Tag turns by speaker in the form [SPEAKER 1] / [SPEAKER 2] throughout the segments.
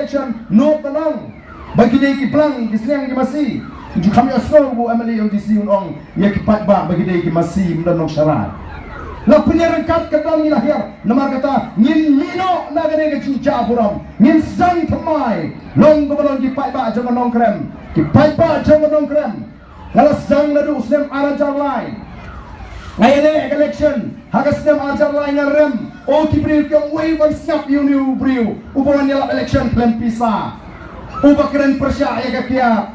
[SPEAKER 1] election no penang bagi dia ki pelang ki senang ki masih ju kami asal bu amali yang disi ong ya ki pat ba bagi dia ki masih mendanong syarat la penyerangkat kedang ni lahir nama kata ngin mino na gade ke cuca buram ngin sang thamai long kebalon ki pat ba jangan nong krem ki pat ba jangan nong krem kalau sang ladu usnem arajar lain ngayane election hagas nem arajar lain ngarem o ki briu kyong wei ban snap yu briu ubawan yala election klem pisa ubakren persya ya kia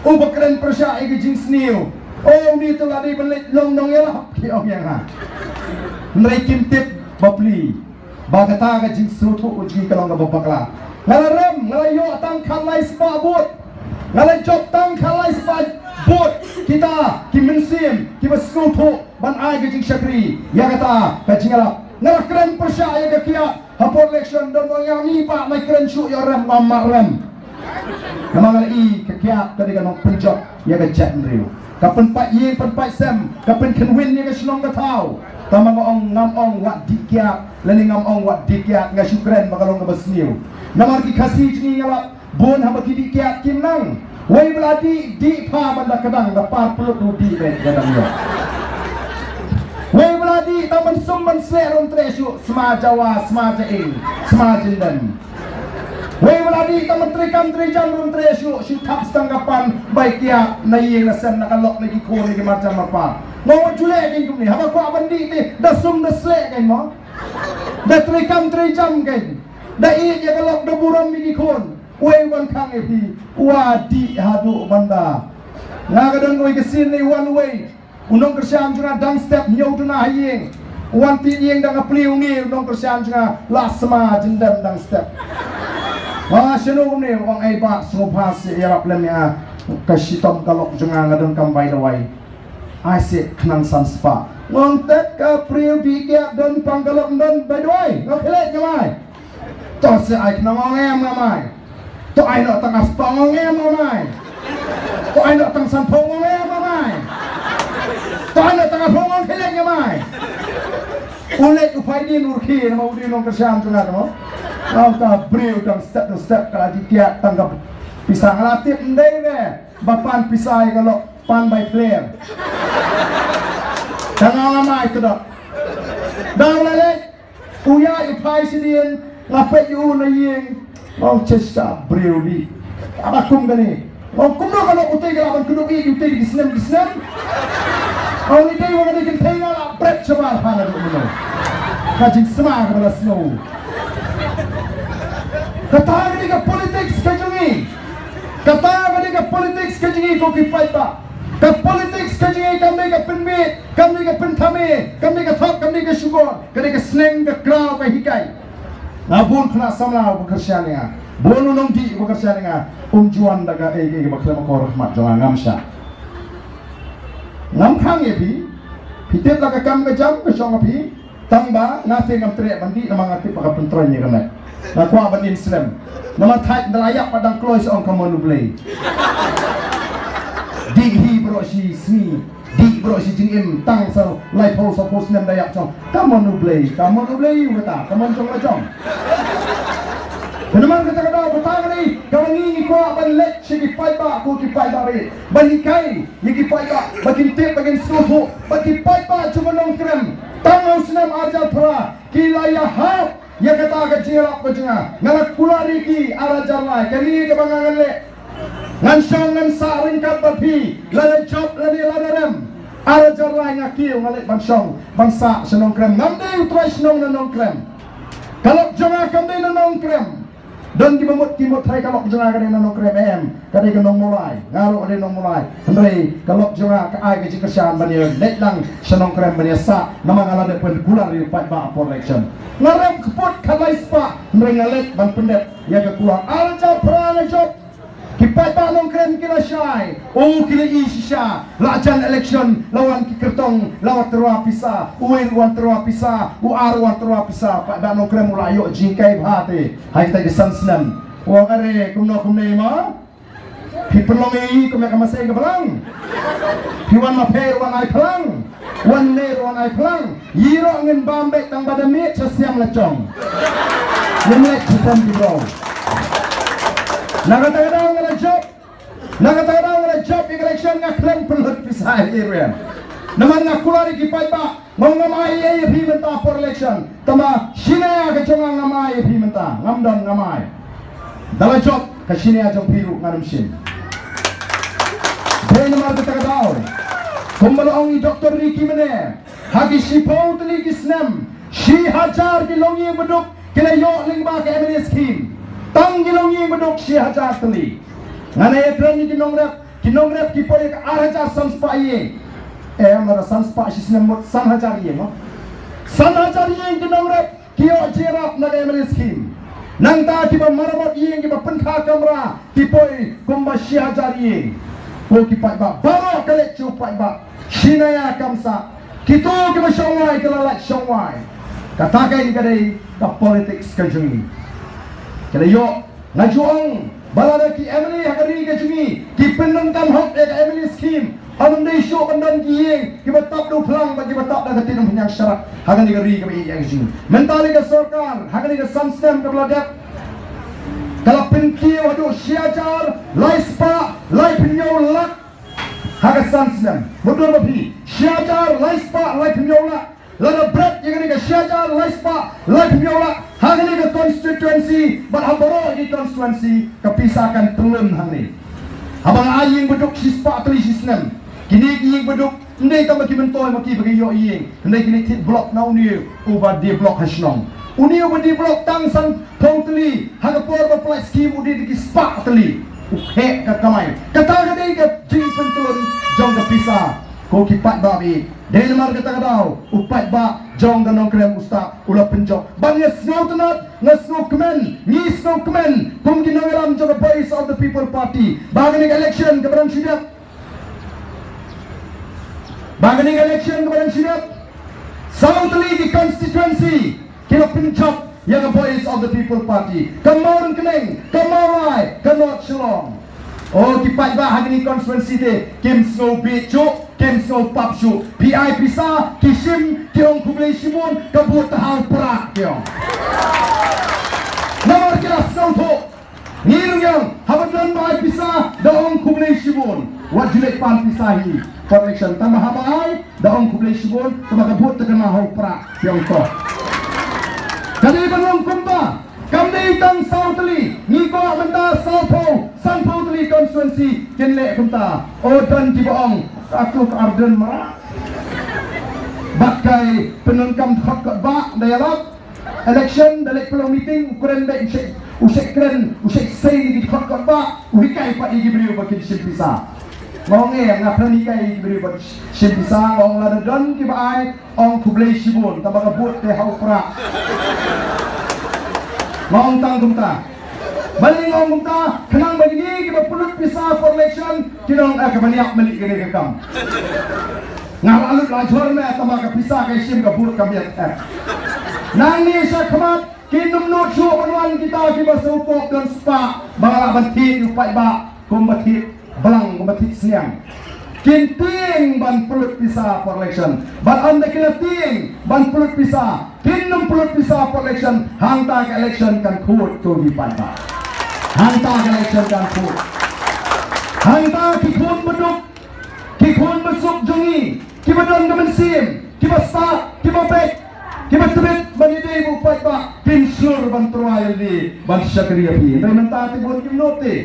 [SPEAKER 1] ubakren persya ya jing sniu oh ni tu ladi belit long nong yala kiong yang ha nrai kim tip bapli bagata ga jing sutu uji kalong ga bapakla ngalarem ngalayo tang khalai spa bot ngalai job tang khalai spa bot kita kimensim kibaskutu ban ai ga jing syakri ya kata ka jingala ngalakren persya ya kia hapor election don yang ni pa mai kren shu ya rem mama rem Namang i kekiak tadi kan penjok ya ke chat riu. Kapan pak ye pan pak sem, kapan kan win ya ke senong ke tau. Tamang ong ngam ong wat dikiak, leni ngam ong wat dikiak ngai syukren makalong ke besniu. Namang ki kasih ni ngalap bon hamba ki dikiak kim nang. Wei beladi di pa banda kedang dapat perut di ben kadang yo. Wei beladi taman summan seron tresu sma Jawa sma Jain sma Jindan. Wei beladi ka menteri jam menteri syu tap tanggapan baik ya nai na sen nakalok lagi ko lagi macam apa mau jule gin kumni haba ko abandi ti dasum dasle kan mo da tri jam kan da i ya kalok da buram mi kon wei wan kang epi wadi hadu banda ngagadon wei kesin ni one way unong kersyam juna dang step nyau tuna hayeng wan ti yeng dang apliu ni unong kersyam juna lasma jendam dang step wah senung ni orang ai pak sopa si yarap lemnya kasitom kalok jangan ngadon kambai dawai asyik kenang sanspa ngontet ka priu bikia don pangkalok don by dawai ngokelet jamai to se ai kenang ngem ngamai to ai nak tang aspa ngem ngamai to ai nak tang sampong ngem ngamai to ai nak tang apong ngokelet ngamai ulet upai di nurki nama udi nong kersyam jungat mo kau tak beriu dan step kalau dikiat tanggap pisang latih ndai ne bapan pisai kalau pan by player jangan lama itu dah dah lele uya ipai sidien ngapet yu na yeng mau cesta beriu di apa kum gani mau kum no kalau utai kalau kudu i utai di senam mau ni dai wong ni kentai ngala pret coba hala dulu no kajing semar kepada snow kata ketika politik kejungi kata ketika politik kejungi kau kipai pak ke politik kejungi kami ke penbit kami ke pentame kami ke thok kami ke syukur ketika seneng ke kraw ke hikai ngabun kena samla bekerja dengan bonu nong di bekerja dengan juan daga ke bakal makor rahmat jangan ngamsha ngam khang ye pi pitep daga kam ke jam ke song pi tangba nate ngam trek bandi nama ngati pak pentronya kan aku aban Islam nama thai nelayak padang klois on kamonu play di hi bro si smi di bro si jingim tang sal lai pol so pos nem dayak chong kamonu play kata kamon chong la chong Teman kata kata petang ni kalau ni ko aban let si kipai ba ko kipai ba ri bagi kai ni kipai ba bagi tip bagi suhu bagi kipai ba cuma nong krem tang senam aja pra kilaya ha ya kata ke cilap ke cenga ngalak kulari ki arajar lai kali ke bangangan le ngan syang ngan sa ringkat bapi lada job lada ladarem arajar lai ngakil ngalek bangsong bangsa senong krem ngamde utrai senong nong krem kalau jangan kamde nong krem dan di memut timut hai kalau jangan kade nong krem em kade ke nong mulai ngaru ade nong mulai hendai kalau jangan ke ai ke kesan bania net lang senong krem bania sa nama ngalade pen kulari pat ba election ngarem keput kalai spa mengalet bang pendet ya ke kuang alja prana job kipai ba nong krem kila syai oh kila isya lajan election lawan ki kertong lawan terwa pisa uin wan terwa pisa uar wan terwa pisa pak ba nong krem ulayo jingkai bhate hai ta gesan senam wong are kumno kumne ma pi perlongi kumek masai ke belang pi wan ma per wan ai pelang wan ner wan ai pelang yiro ngin bambek tang badami chasiam lacong lemlek chitam di bro Nakatagadaw nga na job election nga klang pelot pisah irian. Naman nga kulari kipay ba ngong ngamay ay pimenta for election. Tama sinaya ka chong ngamay pimenta ngamdan ngamay. Dala job ka sinaya jong piru nganum sin. Dahil naman katagadaw. Kumbalaong ni Dr. Ricky Mene hagi sipaw tali kisnem si hajar gilongi beduk kilayo lingba ke MLA scheme. Tang gilongi beduk si hajar tali. Nganaya treni kinongrep kipoy ka arajar sanspa iye. Mara sanspa sisnem san hajar iye mo. San hajar iye kinongrep kiyo jirap na MLA scheme. Nang ta kiba maramot iye kiba penkha kamera kipoy kumba si hajar iye. Ko kipai ba baro kale chupai ba sinaya kamsa kito kiba shongwai kalalak shongwai katakai kadai ka politics ka jungi kala yo ngajuang balada ki Emily hagari ka jungi ki penang kam hok e Emily scheme anum dei show bandan ki kiba top do plang ba kiba top da tinum penyang syarat hagani gari ka yang jungi mentali ka sarkar hagani ka samstem ka bladak kalau penki waduh siajar laispa lai penyo lak haga sansnem mundur babi siajar laispa lai penyo lak lada bread yang ni ke siajar laispa lai penyo lak haga ni ke constituency but haboro di constituency kepisahkan telun hang abang aying beduk sispa teli sisnem kini ying beduk ndai tambah ki mentoy maki bagi yo ying ndai kini tit block now ni ubah di block hasnong uni ubadi blok tang san totally haga por ba play scheme udi di spa tali he ka kamai kata ga dei ka jing pentun jong ga pisa ko ki pat ba bi dei mar kata ga dau upat ba jong ga nong krem usta ula penjok bang ya snow tanat na snow kmen ni snow kmen kum gi nang jong voice of the people party bagani election ke barang sidap bagani election ke barang sidap Southly di constituency kilo pencap yang voice of the people party kemarin kening kemarai kenot shalom oh kipat bah hari ni constituency de kim snow beach kim snow pub show PI pisa kisim kiong kublai simun kabut tahang perak kiong nomor kira snow to ngirung yang habadlan bai pisa daong kublai simun wajulek pan pisahi connection tambah habai daong kublai simun tambah kabut tahang perak kiong to kali belum kumpa kami tang Southly ngiko benda Southpo Sanpo tli constituency kenle kumta odan di boong aku arden marah bakai penungkam hak ba dialog election dalek pelong meeting ukuran baik usik keren usik say di hak ba uhikai pak igi beliau bagi simpisa ngong ngapran ikai beliau bagi simpisa ngong lada don ki baai ong kublai sibun tabaka but te hau pra ngong tang kumta balik ngong kumta kenang begini kita pulut pisah for election kinong kebaniak melik gini kekam ngalalut lajur me tabaka pisah kai sim ka but kabiat nang ni sa khamat kinum no chu banwan kita ki basupok dan spa bangala banti upai ba kumbati belang kumbati siang kinting ban pulut pisah for election ban anda kena ting ban pulut pisah kinum pulut pisah for election hangta ke election kan khut tu di pada hangta ke election kan khut hangta ki khun beduk ki khun besuk jungi ki badon kemensim ki basta ki bobek ki batubit bani dei bu pai ba pinsur ban truai di ban syakriya bi dai menta ti bon ki note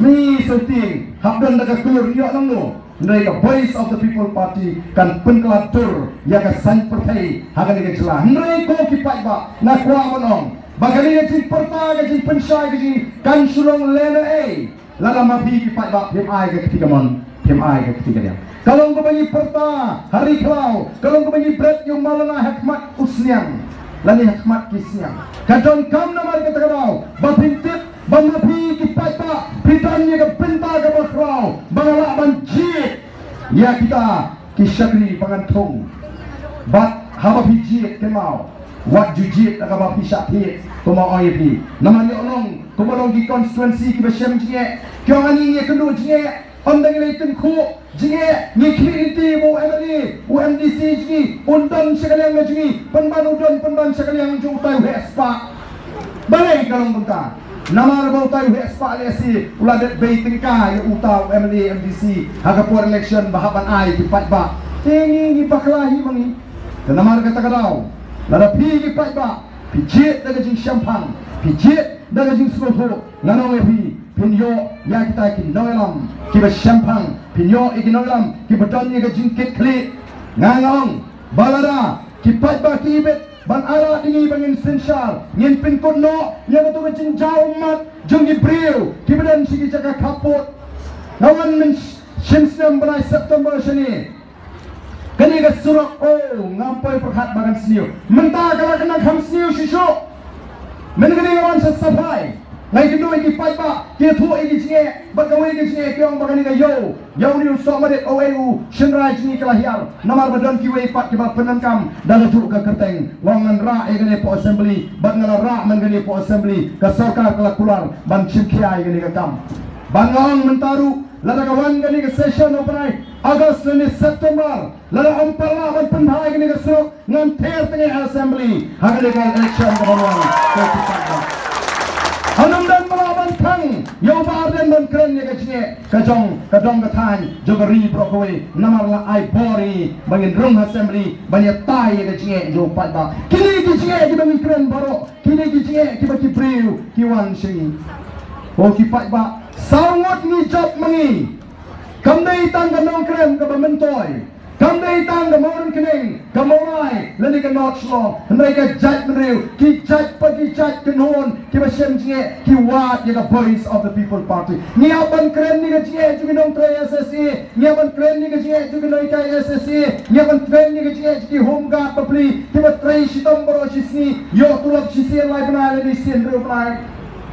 [SPEAKER 1] mi senting habdan daga kulur yo nangno ndai ka voice of the people party kan penklatur ya ka san pertai haga ni jela ndai ko ki pai ba na kwa monong bagani ni jin perta ga jin pensai ga jin kan sulong lena e lala mapi ki pai ba pem ai ga ketiga mon pem ai ga ketiga dia kalau ko bagi perta hari klau kalau ko bagi bread yung malana hikmat usniang lani hikmat kisniang kadon kam namar ka tagarao bapintip bamapi ki pai ba pitanya ga pinta ga bakrao bangala banjit ya kita kisagri pangantong bat haba pijit kemau wat jujit aga bapi syapit kuma oipi namani olong kumalong di constituency ki besem jinge kyong ani nge kendu jinge ondang leitin khu jinge ni kliniti bu MLA UMDC jingi undang sekalian jingi penban udon penban sekalian jung tai hespa balai kalong benta Namar bau tayo expa lesi uladet baiting ka yung utaw MLA MDC haga por election bahaban ay kipat ba. Tingi gipaklahi mangi. Namar kata kadaw. Lada pi gipat ba. Pijit daga jing champagne. Pijit daga jing smoto. Nganong epi pinyo ya kita kinolam kiba champagne. Pinyo ikinolam kiba don yaga jing kit ngangong balada kipat ba kibet ban ara dingi bangin sensyal ngin pin kono yang tu kecing jauh mat jung ibril kibadan sigi jaga kaput nawan min shimsam banai September sini kani ga surak oh ngampai perhat bagan sniu menta kala kena kham sniu shisho men kani wan sasabai ngai kedua iki pai ba ke thu iki jinge bagawe iki jinge kyong bagani ga yo ni somadet OAU shenrai jingi kalahiar namar badan kiwe pat kiba penankam daga juk ka kerteng ngongan ra egane po assembly bangala ra mangani po assembly ka sarkar kala kular ban chimkia egane ka kam bangong mentaru lada kawan gani ka session operai August ni September lada ampala ban pendai gani ka serok ngan ter tenge assembly hagale ka election ka baruan ko Hanum dan melawan kang, yo baden dan keren ya kajong katan, jogari brokowe, namar la ai bori, bangin room assembly, banyak tai ya kajinge, yo patba. Kini kajinge kita keren baro, kini kajinge kita kipriu, kiwan sing. Oh patba, sangat ni job mangi, kamdai tangga nong keren kebementoy. Kamdai tangga moren kening, kamorai, lani ka not slow, hendai ka judge menriu, ki judge pagi judge kenhon, ki basem jinge, ki wat ya ka voice of the people party. Ngiaban keren ni ka jinge, jugi nong tray SSC, ngiaban keren ni ka jinge, jugi nong ikai SSC, ngiaban keren ni ka jinge, jugi home guard papli, ki ba tray shitom baro shisni, yo tulap shisian lai benai lani sin riu benai.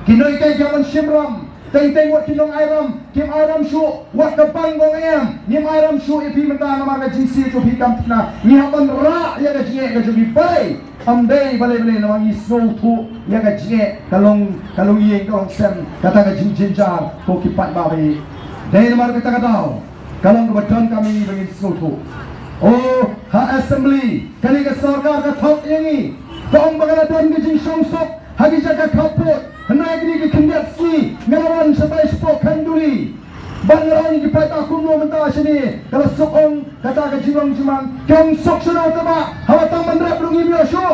[SPEAKER 1] Ki nong ikai jaman shimram, Teng wat kinong airam, kim airam shu, wat ka panggong ayam, nim airam shu ipi menta nama ka jinsi tu hikam tina, ni haban ra ya ka jinge ka jugi pai, amdei balai nama snow tu ya ka jinge kalong yeng kalong sem kata ka jinjar ko kipat babi, dai nama kita katau, kalong kebetulan kami bagi snow tu, oh ha assembly, kali ka sarkar ka thok yengi, kong bagala don ka jing songsok, hagi jaga kaput. Hendak ini kendat si ngelawan setai spok kanduli. Banglawan di pai tak kuno mentah sini. Kalau sokong kata ke jiwang jiman, kong sok sudah teba. Hawa taman rap rungi biasa.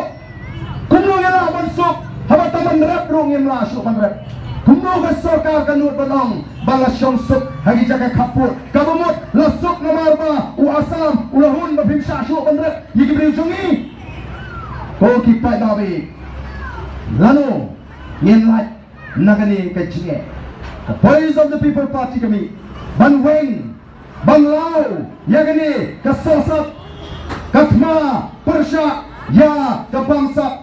[SPEAKER 1] Kuno ngela bansok. Hawa taman rap rungi melasuk manrap. Kuno ke sarkar kanut benong. Balas syong sok hagi jaga kaput. Kabumut lasuk namarba u asam ulahun babimsha syuk manrap. Yigi beri jungi. Kau kipai babi. Lano yen like nagani kecil. The voice of the people party kami ban weng ban lau yagani kasosat katma persya ya kabangsa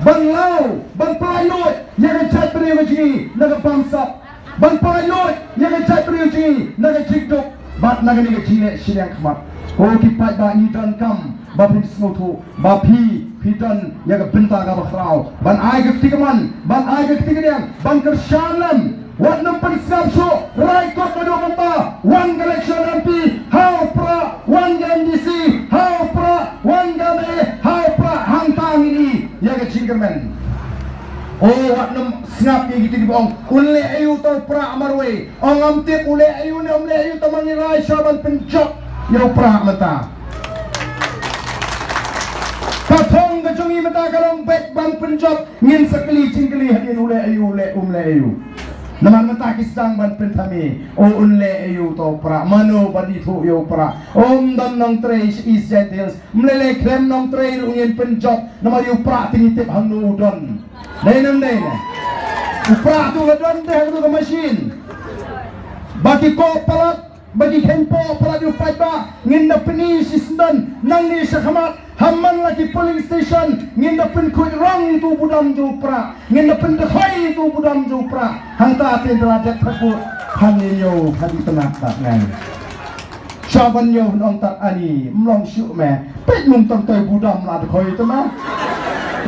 [SPEAKER 1] ban lau ban pelayot yaga jat periuji naga bangsa ban pelayot yaga jat periuji naga jikdok bat nagani kecil siang khamat ko kipat ba ni dan kam bapin smotu bapi Pidan yang bentar ka bakrau ban ai ke tigaman ban ai ke tigadiang ban kershalam wat nampan sabso right kok kado kata one election MP how pra one MDC how pra one game how pra hantang ini yang ke cingkermen oh wat nam snap ni gitu di bong ule ayu tau pra amarwe ong amtip ule ayu ni ule ayu tamangi rai syaban pencok yau pra mata Katong kejungi mata kalong back ban penjob ngin sekali cingkeli hadin ule ayu naman mata kisang ban pentami o ule ayu to pra mano badi thu yo pra om dan nong tray is details mlele krem nong tray ngin penjob nama yu pra tinitip hanu don dainam daina pra tu gadon deh tu machine bagi ko palat bagi kempo palat yu paiba ngin na peni sisdan nang ni sakhamat Haman lagi polling station nginda pen kuit rong tu budam jupra nginda pen dekhoi tu budam jupra hanta tin deladet phakut phaninyo hadi tenata ngai chabanyo nong tak ani mlong syu me pet mung tong toy budam la dekhoi tu ma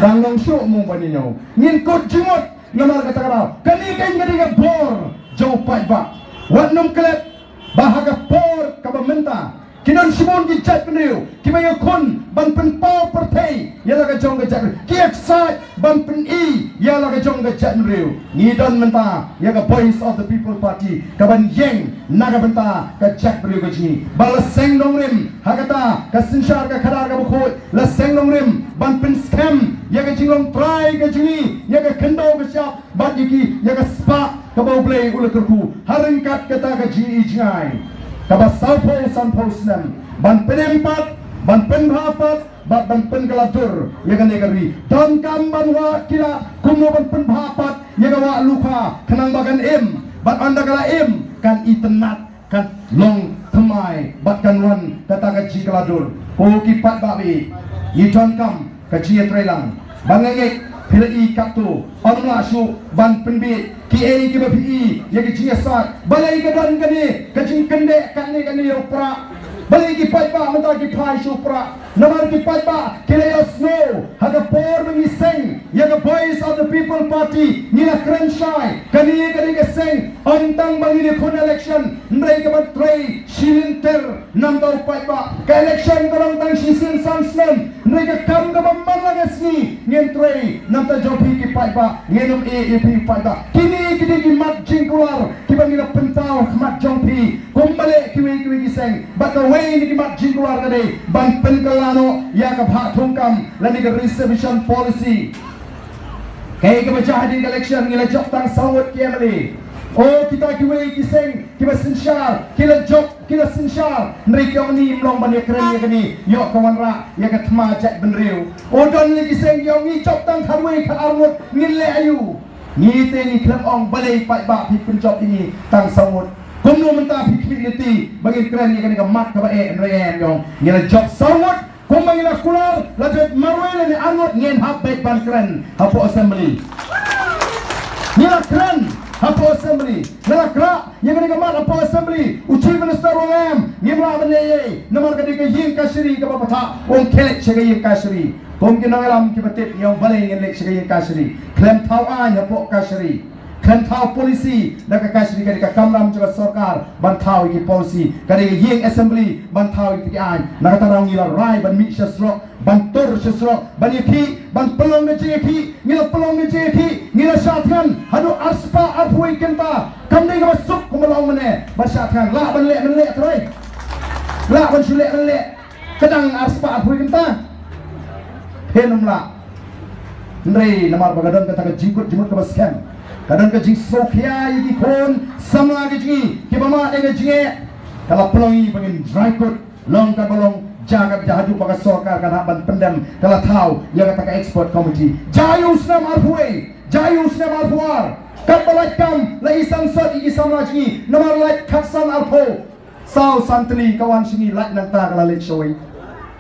[SPEAKER 1] rang long syu mung paninyo ngin kot jimot ngamar kata kara kani ke bor jau pai ba wat num klet bahaga por kabamenta kinan simon ki chat penriu kimaya kun ban pen pau pertai yala ka jong ka chat kiak sai ban pen i yala ka jong ka chat penriu ni don menta ya ka voice of the people party ka ban yeng naga benta ka chat penriu ka jini bala seng dong rim hakata ka sinshar ka khadar ka bukhoi la seng dong rim ban pen scam ya ka jinglong try ka jini ya ka kendo ka siap bat yiki ya ka spa ka bau play ula kerku haringkat kata ka ji jingai kaba saupo sanpo snem ban penempat ban penhapat ban penkelatur ya kan negeri dan kamban wa kila kumo ban penhapat ya kan wa luka kenang bagan ban anda kala kan itenat kan long temai bat kan wan kata kaji keladur ko kipat babi yidon kam kaji trelang bangengek pilih kaptu orang lasu ban penbit ki ki bapi ya ki jiasat balai ke dan kani kajing kende kani opera balai ki pai ba mata ki pai supra namar ki pai ba kile snow haga por mengiseng ya the voice of the people party nila krenshai kani ke seng ontang bangi ni kon election ndai ke bat trei silinter namdor pai ba ke election korang tang sisin sansmen ndai ke kam ke mamma ngasni ngen trei namta jopi ki pai ba ngenom pi pai ba kini ki mat jingkular ki bangi na pentau mat jompi kumbale ki seng bat away ni ki mat jingkular kade ban penkelano ya ka bha thongkam lani ke reservation policy kay ka baca di election ngila job tang sawat kiamali oh kita kiwe kiseng kiba sinshar kila job kila sinshar nri ni mlong ban kren ya kani yo kawan ra ya ka thma jat benriu oh don ni kiseng yo ngi job tang kharwe ka armut ngile ayu ni te ni klam ong balai pai ba pi pun job ini tang sawat kumno menta pi kiti bagi kren ya kani ka mat ka ba nre yo ngila job sawat kung mangila kular lajut marwele ni angot ngien hap baik ban keren hapo assembly nila keren hapo assembly nila kra yang kena kamat hapo assembly uchi minister wangam ngimla beneye namar kadi ke yin kasri ke bapatha ong kelek chega yin kasri kong kinangalam ki batip yang balai ngin lek chega yin kasri klem thau an hapo kasri kan thau polisi nak kasri kadi ka kamram juga sarkar ban thau ki polisi kadi yeng assembly ban thau ki an nak tarang ngila rai ban mi shasro ban tor shasro ban yaki ban pelong ne jeki ngila pelong ne jeki ngila satkan hadu aspa apui kenta kamne ka masuk kumalong mane ban satkan la ban le trai la ban shule kadang aspa apui kenta henum la ndrei namar bagadon kata ka jimut ka baskem kadang ke jing sokia yiki kon sama ke jingi ke mama de jingi kalau pelongi bangin dry coat long ka balong jaga jahaju pakai sokar kan ban pendam kalau tahu ya kata ka export committee jayu snam arpuar kat balai kam la isam sat iki sama jingi nomor like kaksan arpo sau santli kawan sini like nang ta kala lek showing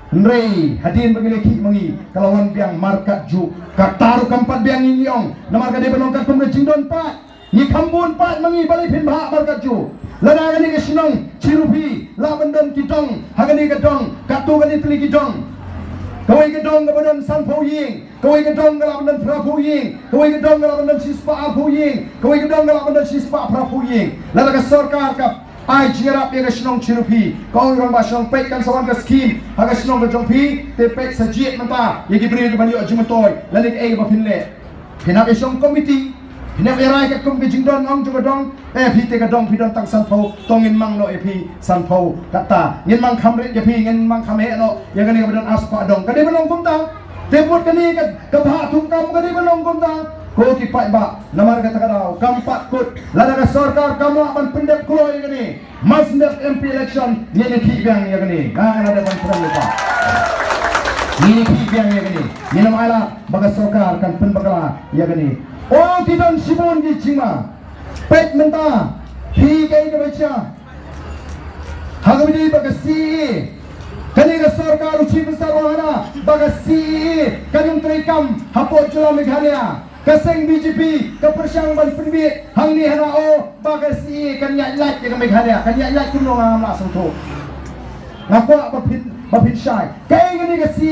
[SPEAKER 1] Nrei hadin bagi leki mangi kalawan biang markat ju kataru kampat biang ngiong namar kade benongkat kumre jingdon pat ni kambun pat mangi balik pin bha markat ju lana gani ke sinong cirupi la bendon kitong hagani ke dong katu gani tli kitong kawai ke dong gabadan san pho ying kawai ke dong gala bendon pra pho ying kawai ke dong gala bendon sispa pho ying kawai ke dong gala bendon sispa pra pho ying lana ka sarkar ka ai jirap ya gasinong cirupi kau orang basong pek kan sawan ka skim haga sinong ka jongpi te pek sajiet menta ya gibri ke banyo jumatoy lalik ai ba pinle pinap isong committee pinap erai ka kum ke jingdon ong juga dong pite ka dong pidon tang sanpho tongin mang no epi sanpho kata ngin mang khamre ya pi ngin mang khame no ya gani ka badon aspa dong kade belong kum ta te bot kani ka bha thum kam kade belong kum ta ko ki pai ba namar kata kadau kampat kut lada ka sarkar kamla ban pendep kloy gani masndep MP election ni ki biang ya gani ada ban perang lupa ni ki biang ya gani ni nama ala baga sarkar kan pen bagala ya gani oh tidon sibon di cima pet menta hi kai ka bacha hagabidi baga si kani ka sarkar uchi besar wahana baga si kanung trikam hapo jula meghalaya kaseng BJP ke persyang ban penbit hang ni hana o bagasi kan yak lat ke meghalaya kan yak lat kuno ngam la sangtho ngapa bapin syai kai ngani ke si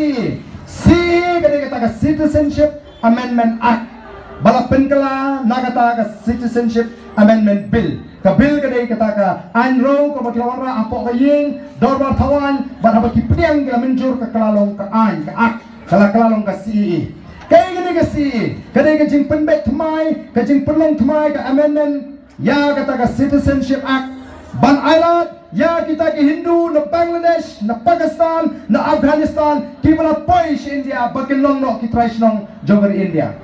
[SPEAKER 1] kani kata ka Citizenship Amendment Act balap penkala nagata ka Citizenship Amendment Bill ka bill ka day kata ka anro ka bakilawan ra apo ka ying dorbar tawan baraba kipriang ka menjur ka kalalong ka an ka ak kala kalalong ka CEE kay gani ka CEE kaday ka jing penbet tmai ka jing penlong tmai ka amendment ya kata ka Citizenship Act ban ailat ya kita ke Hindu na Bangladesh na Pakistan na Afghanistan kibala poi si India bakin long no kitrais nong jogar India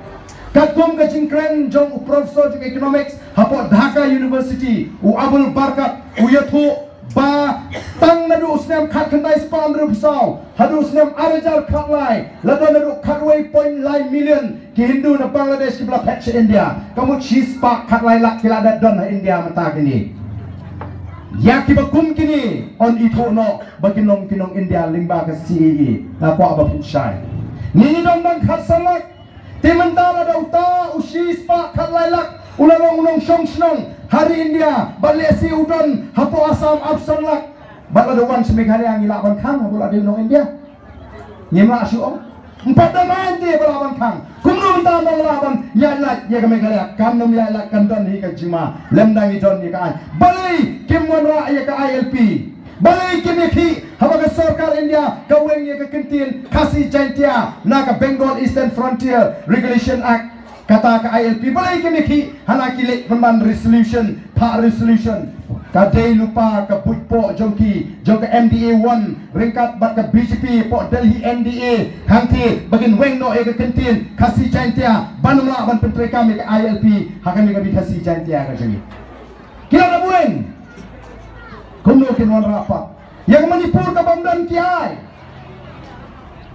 [SPEAKER 1] katum ka jingkren jong professor jong economics hapo Dhaka University u Abul Barkat u yathu ba tang nadu usnem khat khandai spam ru psau hadu usnem arajar khatlai lado nadu khatwai point lai million ki Hindu na Bangladesh kibala patch India kamu cheese pak khatlai lak kilada don na India mata kini ya kibakum kini on ito no baginong kinong India limba ka CEE na po aba pinsyay nini dong dong khatsalak timantala daw ta usis pa khatlailak ulalong unong syong snong hari India balesi udon hapo asam absanlak bala dawan semegari ang ilaban kang habula di unong India nyemla asyong empat daman di balaban kang kumno ta nong laban ya lak ya kami kali kam nom ya lak kan don hi ka jima lemdang idon ni ka balai kimon ra ya ka ILP balai kimiki habaga sarkar India kaweng ya ka kentin kasi jantia na ka Bengal Eastern Frontier Regulation Act kata ka ILP balai kimiki hanakile peman resolution pa resolution kadai lupa ke Putpo jongki jong ke MDA 1 ringkat bat ke BJP po Delhi NDA hangti bagin weng no e ke kentin kasih jantia banum la ban penteri kami ke ILP hakami kami kasih jantia ka jangi kira na bueng kumno kinwan rapat yang Manipur ka bamdan kiai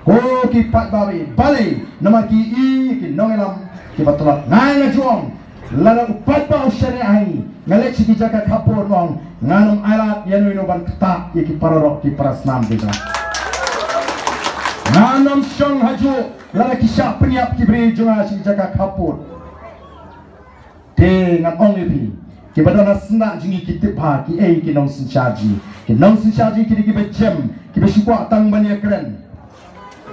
[SPEAKER 1] ko ki pat babi balai nama ki i ki nongelam ki batulat ngai na juang lana upat ba usyari ai ngalet si jaga kapur nong nganum alat yanu inoban ketak ki parorok ki parasnam kita nganum syong haju lana kisah penyiap ki beri junga si jaga kapur te ngan ong lepi ki badana senak jingi ki tipha ki ki nong sinchaji ki bejem ki besyukwa tang bania keren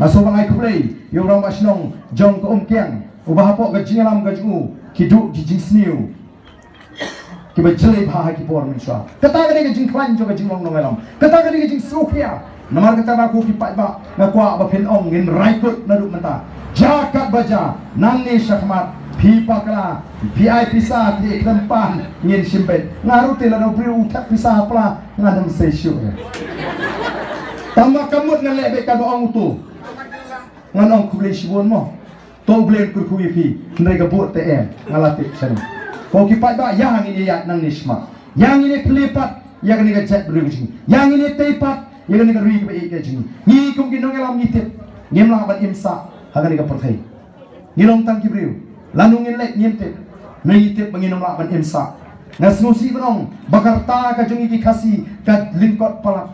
[SPEAKER 1] aso balai kublai yo rang basnong jong ko kiang ubah pok gajing alam gaju kiduk jijing sniu kiba jelai bha ki por mensha kata gani gajing klan jo gajing long nongelam kata gani gajing sukya namar kata ba ku ki pat ba na kwa ba phen ong ngin raikut na du mata jakat baja nangni shakmat phi pakla pi sa ti ekrampan ngin simbet ngaru te la no pri utak pisa pla ngadam se shu tama kamut na lebe ka do ong tu nganong ku blei shibon mo to blame ku ku pi ndai ka bot te em ngalatik sanu ko ki pat ba yang ini ya nang nisma yang ini klipat ya kan ga chat beri jing yang ini teipat ya kan ga ri ka e jing ni kum ki nong elam ni tip ngem la ban imsa ha ga ga perthai ni long tang ki beri lanung in lek nyem tip ni tip banginom la ban imsa ngasnusi benong bakarta ka jungi ki khasi ka linkot palak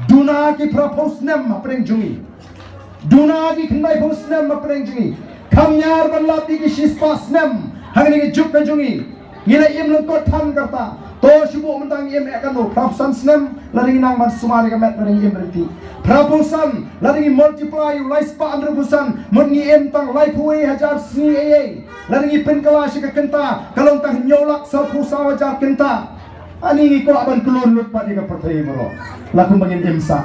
[SPEAKER 1] duna ki propose nem apreng jungi duna ki khnai pos nem apreng jungi kamyar balati ki shispas nem hangni ki juk ka jungi ngila im lengkot than karta to shubu mentang im ekanu propsan nem laring nang ban sumari ka met laring im berti proposan laring multiply lai spa 100% mudngi im tang lai pui hajar sni ai laring pen kala shi ka kenta kalong tang nyolak sa pusa wajar kenta ani ko aban kulun lut pa di ka perthai maro lakum bangin imsa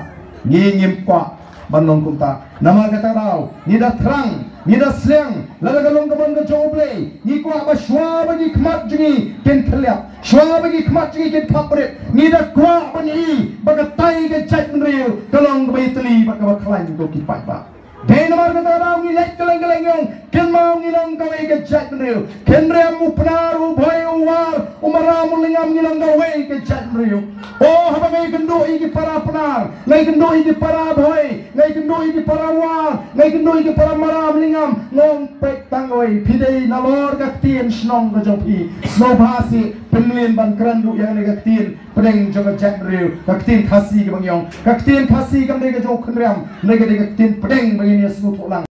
[SPEAKER 1] ngingim kwa banong kumta nama kata rau ni dah terang ni dah slang lada galong kaban ka joble ni ko aba shwa bagi khmat jingi ken khliap shwa bagi khmat jingi ken khapre ni dah kwa bani baga tai ke chat mriu galong bai tli baga khlain ko ki pai ba de namar kata rau ni lek keleng keleng yong ken mau ni long ka ke chat mriu ken rem upnaru bhai war umara mulingam ni long ka ke chat mriu oh haba ngai kendo iki para penar ngai kendo iki para bhai ngai kendo iki para war ngai kendo iki para maram lingam ngom pek tangoi pidei nalor ka tien snong ka jopi sno bhasi penlin ban krandu yang ne ka tien pedeng jo ka chat mriu ka tien khasi ke bangyong ka tien khasi kam ne ka jo khnriam ne ka tien pedeng bangini snu tholang